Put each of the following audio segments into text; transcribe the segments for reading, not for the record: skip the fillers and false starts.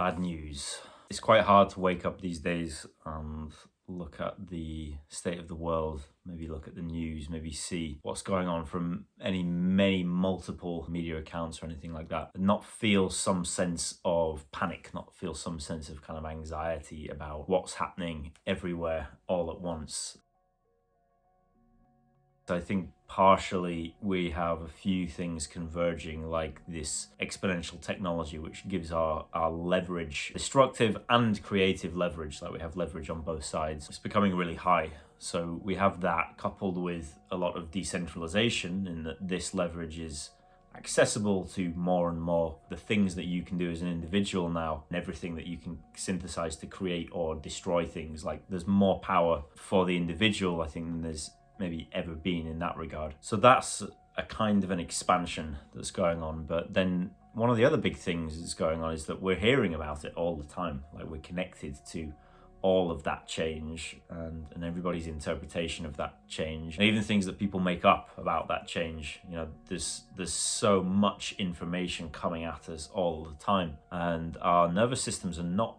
Bad news. It's quite hard to wake up these days and look at the state of the world, maybe look at the news, maybe see what's going on from many multiple media accounts or anything like that, and not feel some sense of panic, not feel some sense of kind of anxiety about what's happening everywhere all at once. I think partially we have a few things converging, like this exponential technology, which gives our leverage, destructive and creative leverage, like we have leverage on both sides. It's becoming really high. So we have that coupled with a lot of decentralization in that this leverage is accessible to more and more the things that you can do as an individual now, and everything that you can synthesize to create or destroy things. Like there's more power for the individual, I think, than there's maybe ever been in that regard. So that's a kind of an expansion that's going on. But then one of the other big things that's going on is that we're hearing about it all the time. Like we're connected to all of that change and everybody's interpretation of that change, and even things that people make up about that change. You know, there's so much information coming at us all the time, and our nervous systems are not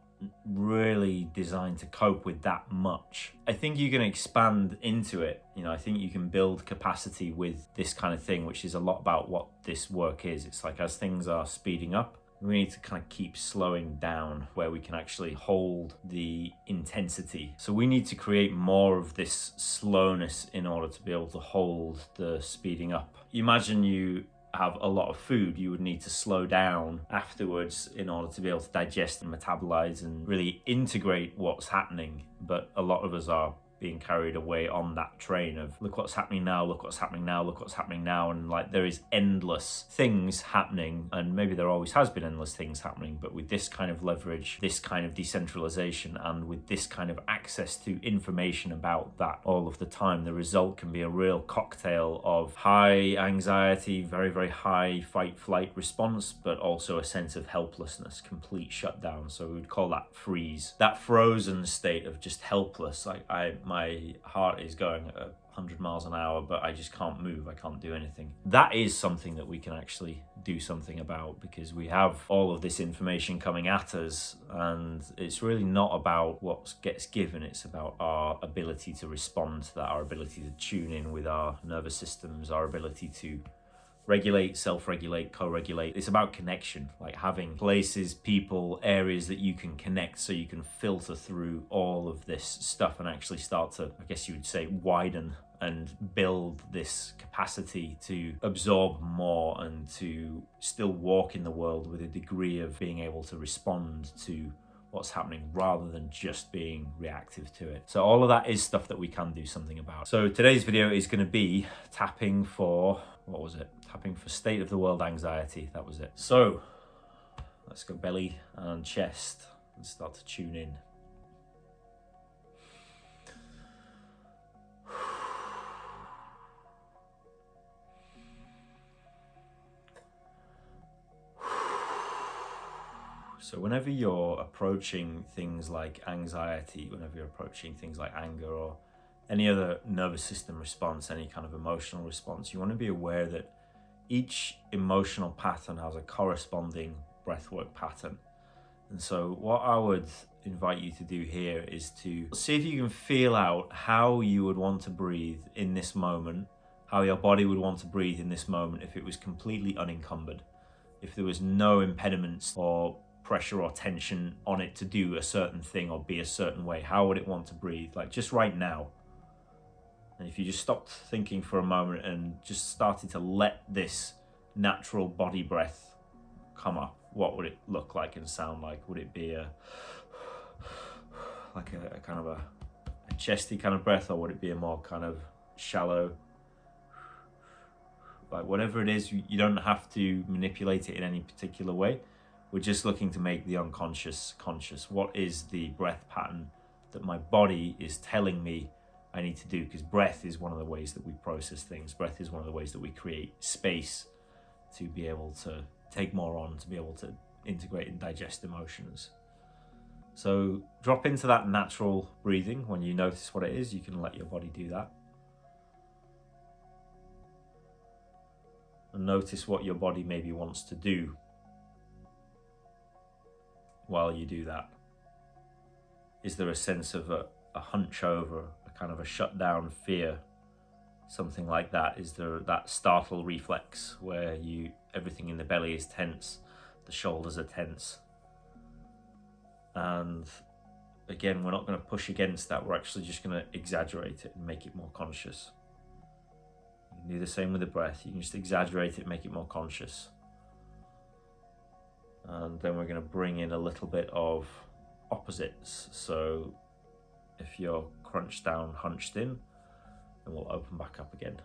really designed to cope with that much. I think you can expand into it. You know, I think you can build capacity with this kind of thing, which is a lot about what this work is. It's like as things are speeding up, we need to kind of keep slowing down where we can actually hold the intensity. So we need to create more of this slowness in order to be able to hold the speeding up. Imagine you have a lot of food, you would need to slow down afterwards in order to be able to digest and metabolize and really integrate what's happening. But a lot of us are being carried away on that train of look what's happening now, look what's happening now, look what's happening now. And like there is endless things happening, and maybe there always has been endless things happening, but with this kind of leverage, this kind of decentralization, and with this kind of access to information about that all of the time, the result can be a real cocktail of high anxiety, very high fight flight response, but also a sense of helplessness, complete shutdown. So we would call that freeze, that frozen state of just helpless. My heart is going at 100 miles an hour, but I just can't move. I can't do anything. That is something that we can actually do something about, because we have all of this information coming at us, and it's really not about what gets given. It's about our ability to respond to that, our ability to tune in with our nervous systems, our ability to regulate, self-regulate, co-regulate. It's about connection, like having places, people, areas that you can connect so you can filter through all of this stuff and actually start to, I guess you would say, widen and build this capacity to absorb more and to still walk in the world with a degree of being able to respond to what's happening rather than just being reactive to it. So all of that is stuff that we can do something about. So today's video is going to be tapping for, tapping for state of the world anxiety. That was it. So let's go belly and chest and start to tune in. So whenever you're approaching things like anxiety, whenever you're approaching things like anger or any other nervous system response, any kind of emotional response, you want to be aware that each emotional pattern has a corresponding breathwork pattern. And so what I would invite you to do here is to see if you can feel out how you would want to breathe in this moment, how your body would want to breathe in this moment if it was completely unencumbered, if there was no impediments or pressure or tension on it to do a certain thing or be a certain way. How would it want to breathe, like just right now? And if you just stopped thinking for a moment and just started to let this natural body breath come up, what would it look like and sound like? Would it be like a kind of a chesty kind of breath, or would it be a more kind of shallow, like whatever it is? You don't have to manipulate it in any particular way. We're just looking to make the unconscious conscious. What is the breath pattern that my body is telling me I need to do? Because breath is one of the ways that we process things. Breath is one of the ways that we create space to be able to take more on, to be able to integrate and digest emotions. So drop into that natural breathing. When you notice what it is, you can let your body do that. And notice what your body maybe wants to do while you do that? Is there a sense of a hunch over, a kind of a shut down fear, something like that? Is there that startle reflex where everything in the belly is tense, the shoulders are tense? And again, we're not going to push against that, we're actually just going to exaggerate it and make it more conscious. You can do the same with the breath, you can just exaggerate it, make it more conscious. And then we're going to bring in a little bit of opposites. So if you're crunched down, hunched in, then we'll open back up again.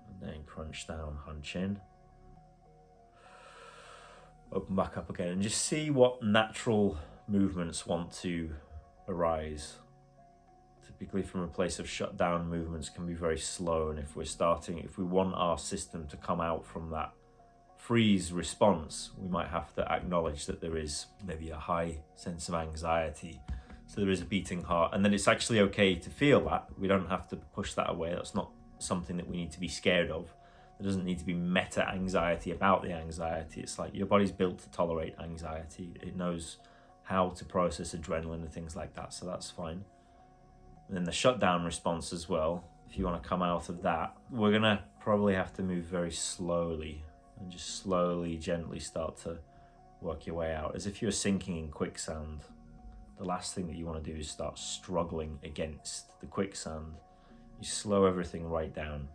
And then crunch down, hunch in, open back up again, and just see what natural movements want to arise. Typically from a place of shut down, movements can be very slow, and if we want our system to come out from that freeze response, we might have to acknowledge that there is maybe a high sense of anxiety, so there is a beating heart, and then it's actually okay to feel that. We don't have to push that away. That's not something that we need to be scared of. There doesn't need to be meta anxiety about the anxiety. It's like your body's built to tolerate anxiety. It knows how to process adrenaline and things like that, so that's fine. And then the shutdown response as well, if you want to come out of that, we're gonna probably have to move very slowly and just slowly, gently start to work your way out, as if you're sinking in quicksand. The last thing that you want to do is start struggling against the quicksand. You slow everything right down.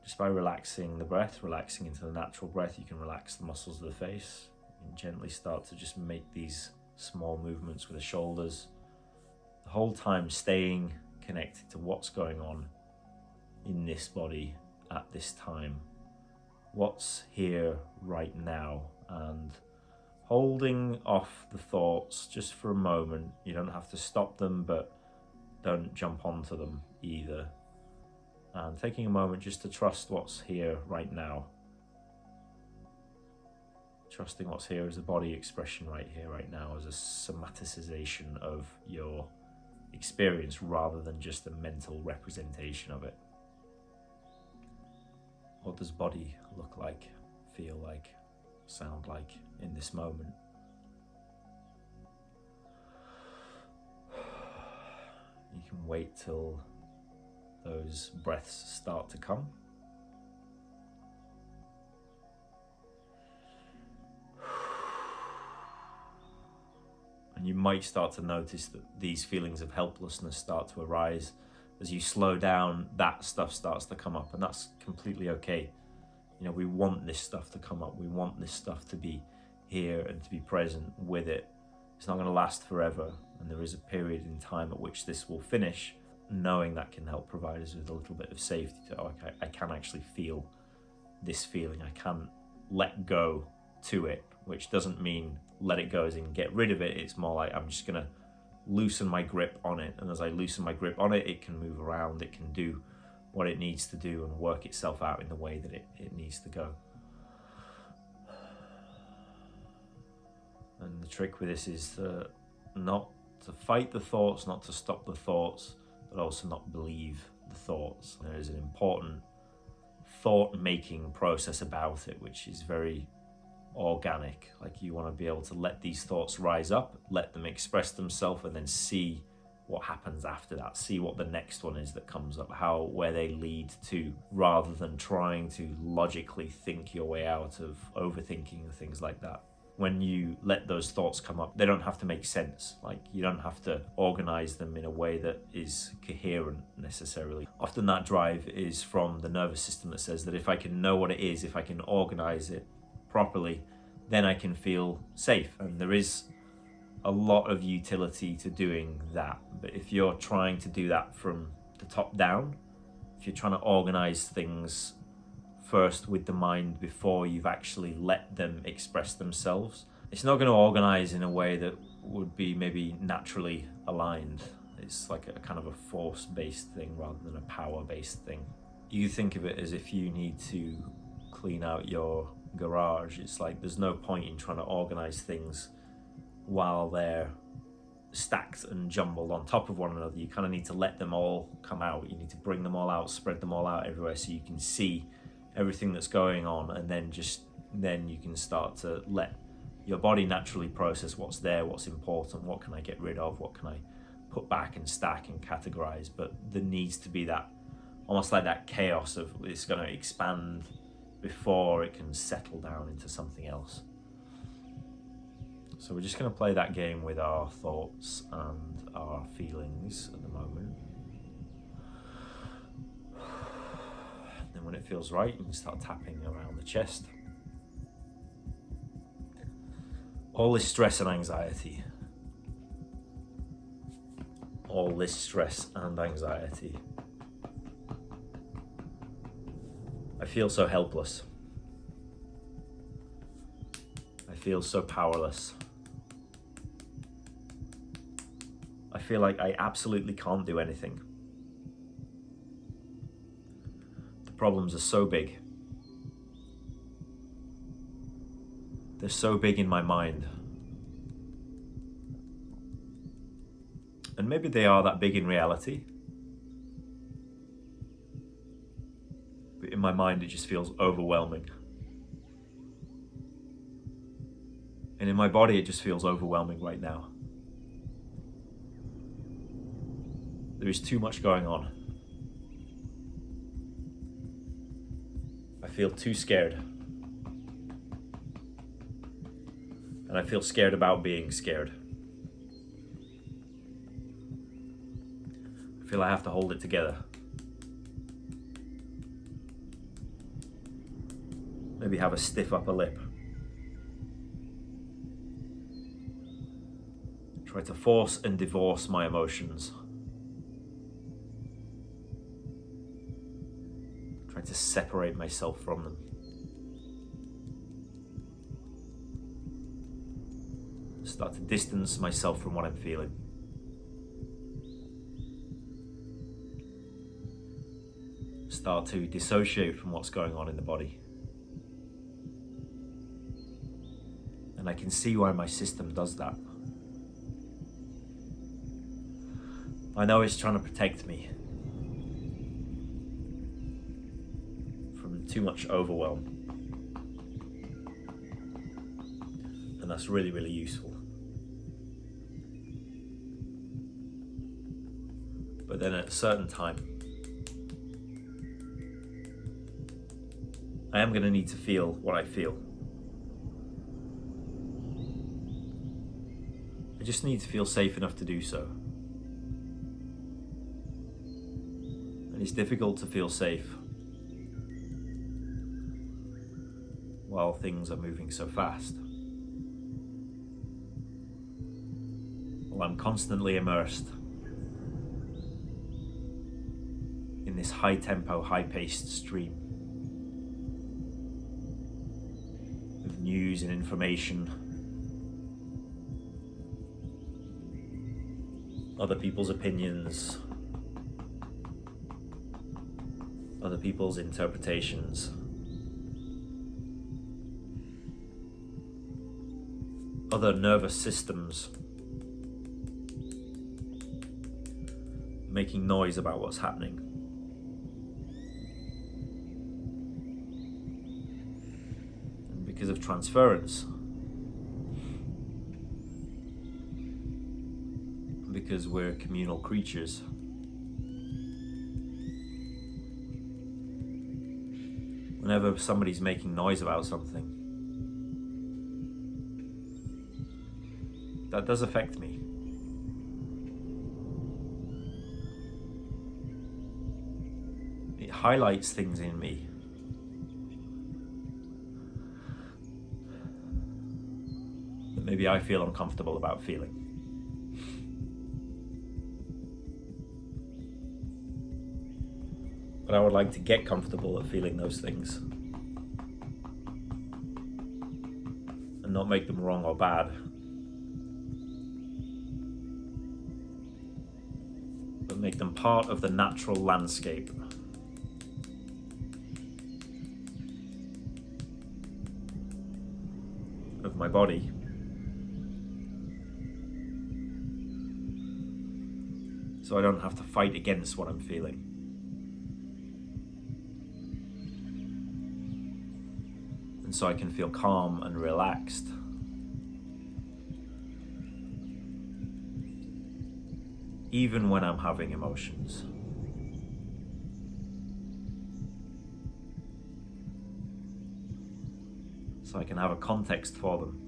Just by relaxing the breath, relaxing into the natural breath, you can relax the muscles of the face and gently start to just make these small movements with the shoulders. The whole time staying connected to what's going on in this body at this time. What's here right now, and holding off the thoughts just for a moment. You don't have to stop them, but don't jump onto them either. And taking a moment just to trust what's here right now. Trusting what's here as a body expression right here, right now, as a somaticization of your experience rather than just a mental representation of it. What does body look like, feel like, sound like in this moment? You can wait till those breaths start to come. And you might start to notice that these feelings of helplessness start to arise. As you slow down, that stuff starts to come up, and that's completely okay. You know, we want this stuff to come up. We want this stuff to be here and to be present with it. It's not going to last forever, and there is a period in time at which this will finish. Knowing that can help provide us with a little bit of safety to, I can actually feel this feeling. I can let go to it, which doesn't mean let it go as in get rid of it. It's more like I'm just going to loosen my grip on it, and as I loosen my grip on it, it can move around, it can do what it needs to do and work itself out in the way that it needs to go. And the trick with this is not to fight the thoughts, not to stop the thoughts, but also not believe the thoughts. There is an important thought-making process about it, which is very organic. Like, you want to be able to let these thoughts rise up, let them express themselves, and then see what happens after that, see what the next one is that comes up, where they lead to, rather than trying to logically think your way out of overthinking and things like that. When you let those thoughts come up, they don't have to make sense. Like, you don't have to organize them in a way that is coherent necessarily. Often that drive is from the nervous system that says that if I can know what it is, if I can organize it properly, then I can feel safe. And there is a lot of utility to doing that. But if you're trying to do that from the top down, if you're trying to organize things first with the mind before you've actually let them express themselves, it's not going to organize in a way that would be maybe naturally aligned. It's like a kind of a force-based thing rather than a power-based thing. You think of it as if you need to clean out your garage. It's like there's no point in trying to organize things while they're stacked and jumbled on top of one another. You kind of need to let them all come out. You need to bring them all out, spread them all out everywhere so you can see everything that's going on, and then you can start to let your body naturally processes what's there, what's important, what can I get rid of, what can I put back and stack and categorize. But there needs to be that, almost like that chaos of it's going to expand before it can settle down into something else. So we're just going to play that game with our thoughts and our feelings at the moment. Then when it feels right, you can start tapping around the chest. All this stress and anxiety. All this stress and anxiety. I feel so helpless. I feel so powerless. I feel like I absolutely can't do anything. The problems are so big. They're so big in my mind. And maybe they are that big in reality. But in my mind, it just feels overwhelming. And in my body, it just feels overwhelming right now. There is too much going on. I feel too scared. And I feel scared about being scared. I feel I have to hold it together. Maybe have a stiff upper lip. Try to force and divorce my emotions. Try to separate myself from them. Start to distance myself from what I'm feeling. Start to dissociate from what's going on in the body. And I can see why my system does that. I know it's trying to protect me from too much overwhelm. And that's really, really useful. But then at a certain time, I am going to need to feel what I feel. I just need to feel safe enough to do so. And it's difficult to feel safe while things are moving so fast. While I'm constantly immersed in this high-tempo, high-paced stream of news and information, other people's opinions, other people's interpretations, other nervous systems making noise about what's happening. And because of transference, because we're communal creatures, whenever somebody's making noise about something, that does affect me. It highlights things in me. That maybe I feel uncomfortable about feeling. But I would like to get comfortable at feeling those things and not make them wrong or bad, but make them part of the natural landscape of my body. So I don't have to fight against what I'm feeling. And so I can feel calm and relaxed even when I'm having emotions. So I can have a context for them.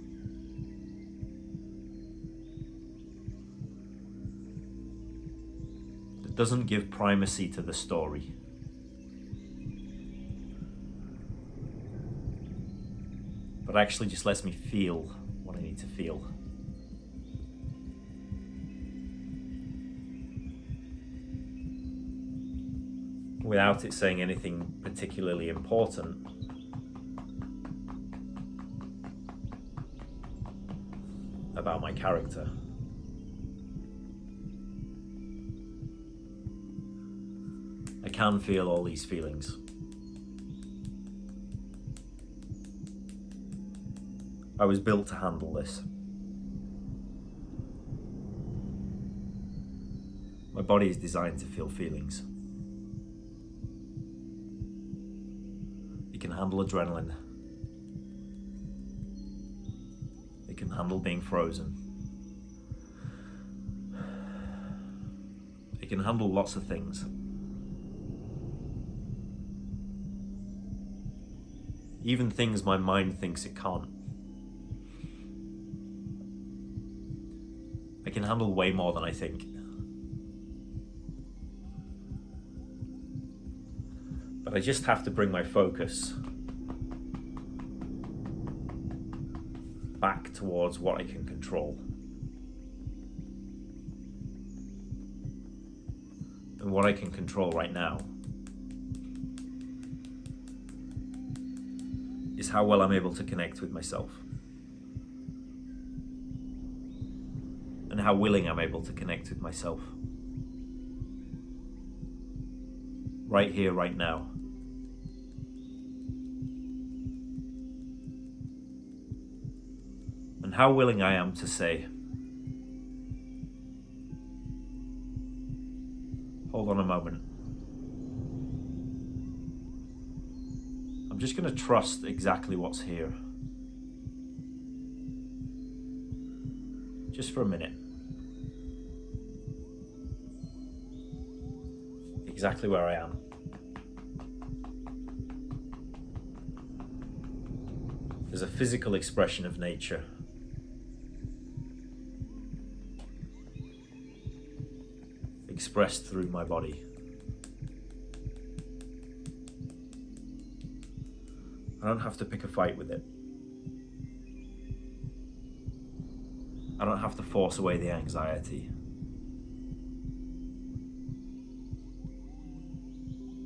That doesn't give primacy to the story. But actually just lets me feel what I need to feel. Without it saying anything particularly important. About my character. I can feel all these feelings. I was built to handle this. My body is designed to feel feelings. It can handle adrenaline. It can handle being frozen. It can handle lots of things. Even things my mind thinks it can't. I can handle way more than I think. But I just have to bring my focus back towards what I can control. And what I can control right now is how well I'm able to connect with myself. And how willing I'm able to connect with myself. Right here, right now. And how willing I am to say, hold on a moment. I'm just going to trust exactly what's here. Just for a minute. Exactly where I am. There's a physical expression of nature. Expressed through my body. I don't have to pick a fight with it. I don't have to force away the anxiety.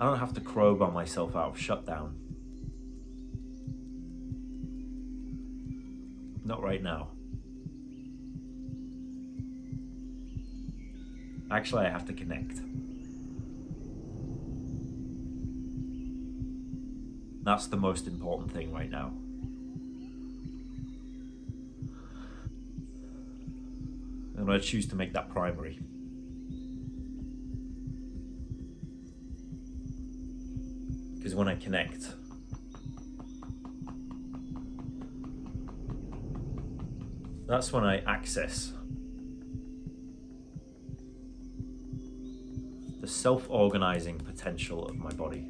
I don't have to crowbar myself out of shutdown. Not right now. Actually, I have to connect. That's the most important thing right now. And I choose to make that primary. Because when I connect, that's when I access the self-organizing potential of my body.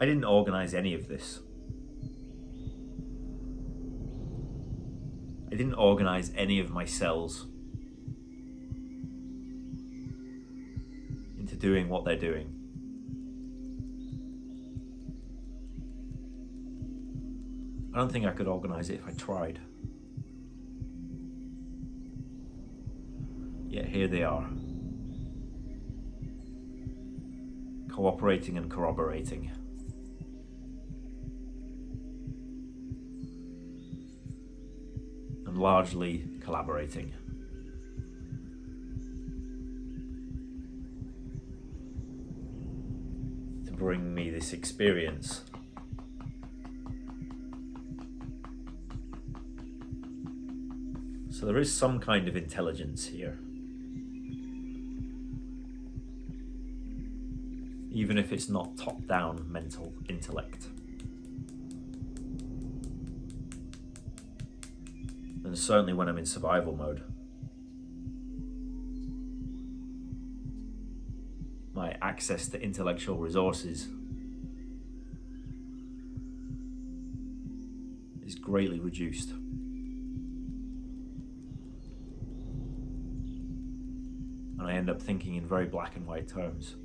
I didn't organize any of this. I didn't organize any of my cells into doing what they're doing. I don't think I could organize it if I tried. Yet here they are. Cooperating and corroborating. And largely collaborating. To bring me this experience. So there is some kind of intelligence here. Even if it's not top-down mental intellect. And certainly when I'm in survival mode, my access to intellectual resources is greatly reduced. And I end up thinking in very black and white terms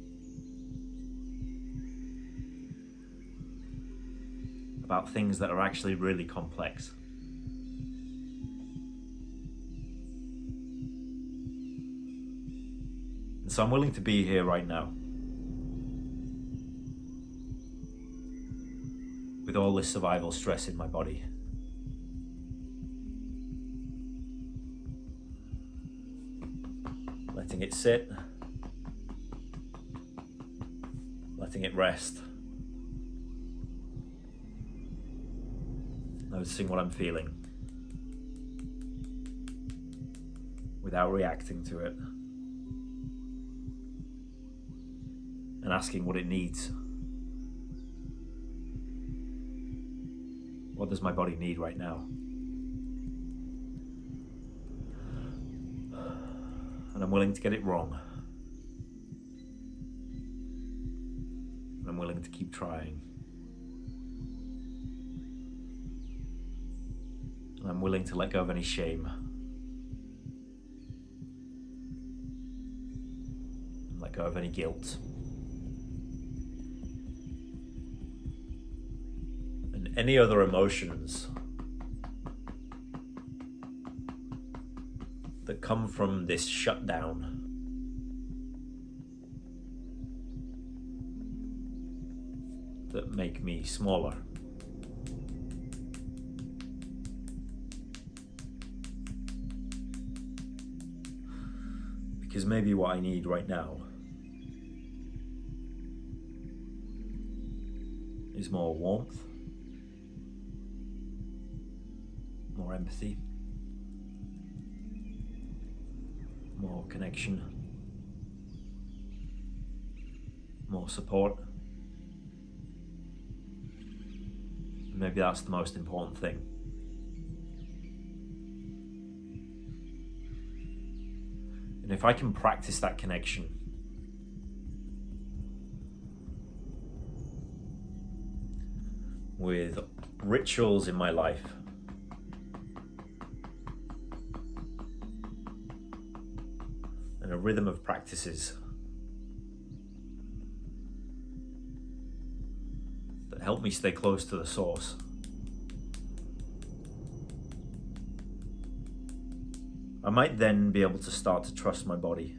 about things that are actually really complex. And so I'm willing to be here right now with all this survival stress in my body. Letting it sit, letting it rest, noticing what I'm feeling without reacting to it, and asking what it needs. What does my body need right now? And I'm willing to get it wrong. And I'm willing to keep trying. And I'm willing to let go of any shame. And let go of any guilt. And any other emotions that come from this shutdown. That make me smaller. Because maybe what I need right now is more warmth, more empathy, more connection, more support. And maybe that's the most important thing. And if I can practice that connection, with rituals in my life, and a rhythm of practices that help me stay close to the source, I might then be able to start to trust my body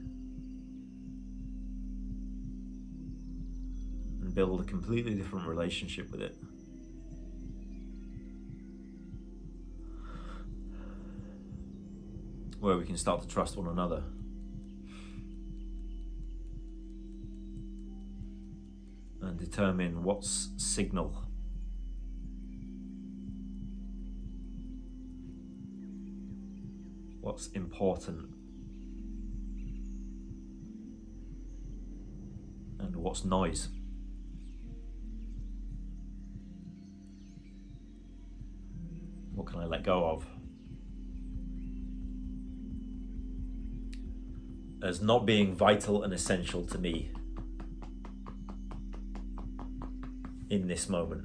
and build a completely different relationship with it. Where we can start to trust one another. And determine what's signal. What's important. And what's noise. What can I let go of? As not being vital and essential to me in this moment.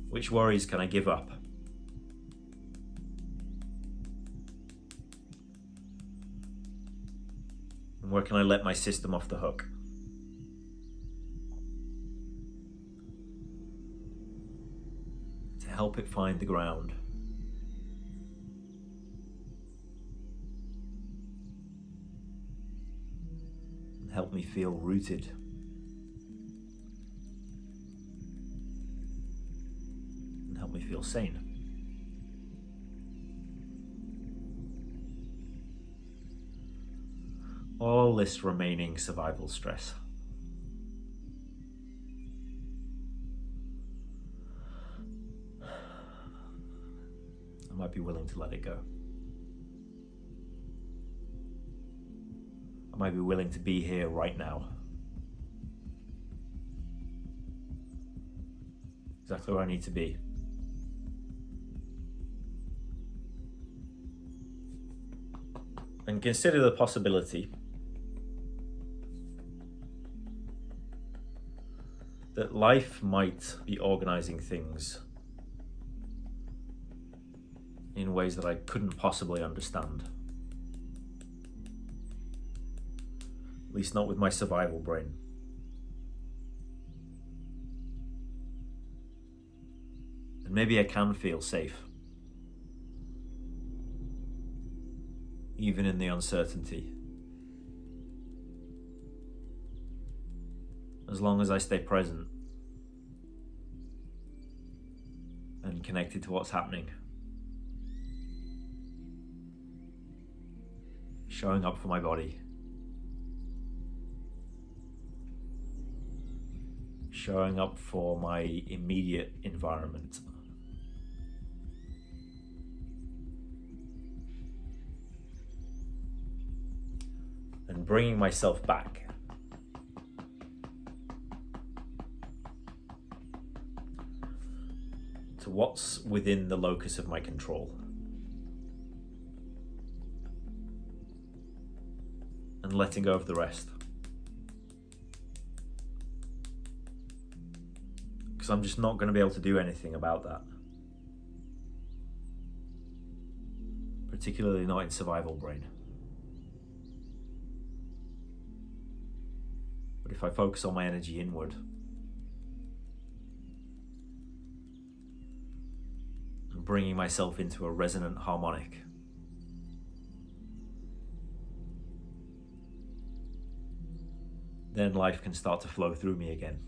Which worries can I give up? And where can I let my system off the hook? To help it find the ground. And help me feel rooted. Me feel sane. All this remaining survival stress. I might be willing to let it go. I might be willing to be here right now. exactly where I need to be. And consider the possibility that life might be organizing things in ways that I couldn't possibly understand. At least not with my survival brain. And maybe I can feel safe, even in the uncertainty, as long as I stay present and connected to what's happening. Showing up for my body. Showing up for my immediate environment. And bringing myself back. To what's within the locus of my control. And letting go of the rest. Because I'm just not going to be able to do anything about that. Particularly not in survival brain. But if I focus on my energy inward, and bringing myself into a resonant harmonic, then life can start to flow through me again.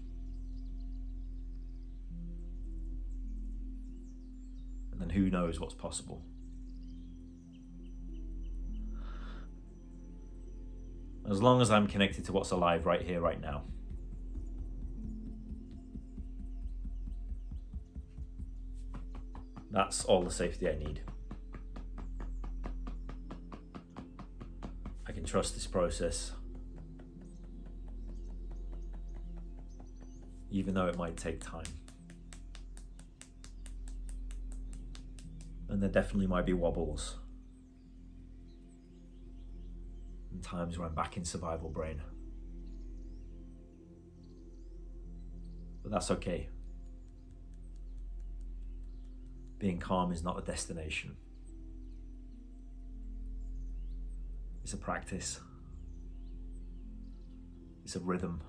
And then who knows what's possible. As long as I'm connected to what's alive right here, right now. That's all the safety I need. I can trust this process. Even though it might take time. And there definitely might be wobbles. And times where I'm back in survival brain. But that's okay. Being calm is not a destination. It's a practice. It's a rhythm.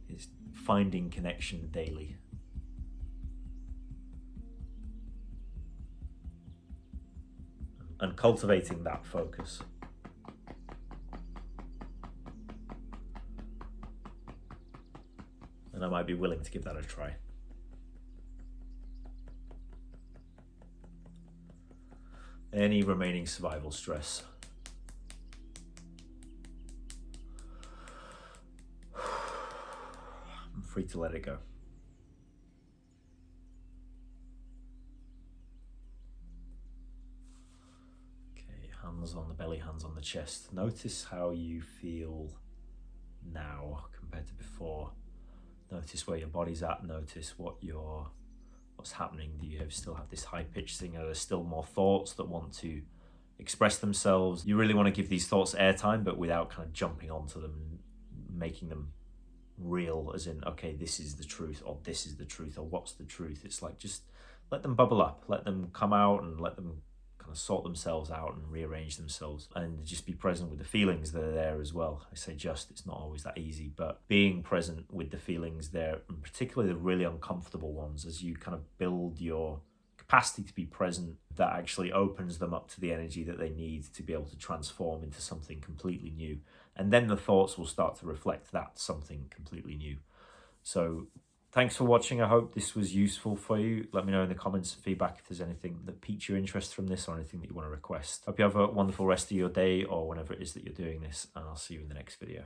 It's finding connection daily. And cultivating that focus. And I might be willing to give that a try. Any remaining survival stress. I'm free to let it go. Okay, hands on the belly, hands on the chest. Notice how you feel now compared to before. Notice where your body's at. Notice what's happening. Do you still have this high-pitched thing? Are there still more thoughts that want to express themselves? You really want to give these thoughts airtime, but without kind of jumping onto them and making them real, as in, okay, this is the truth, or this is the truth, or what's the truth. It's like, just let them bubble up, let them come out, and let them kind of sort themselves out and rearrange themselves, and just be present with the feelings that are there as well. I say just, it's not always that easy, but being present with the feelings there, and particularly the really uncomfortable ones, as you kind of build your capacity to be present, that actually opens them up to the energy that they need to be able to transform into something completely new. And then the thoughts will start to reflect that something completely new. So thanks for watching. I hope this was useful for you. Let me know in the comments and feedback if there's anything that piques your interest from this or anything that you want to request. Hope you have a wonderful rest of your day or whenever it is that you're doing this, and I'll see you in the next video.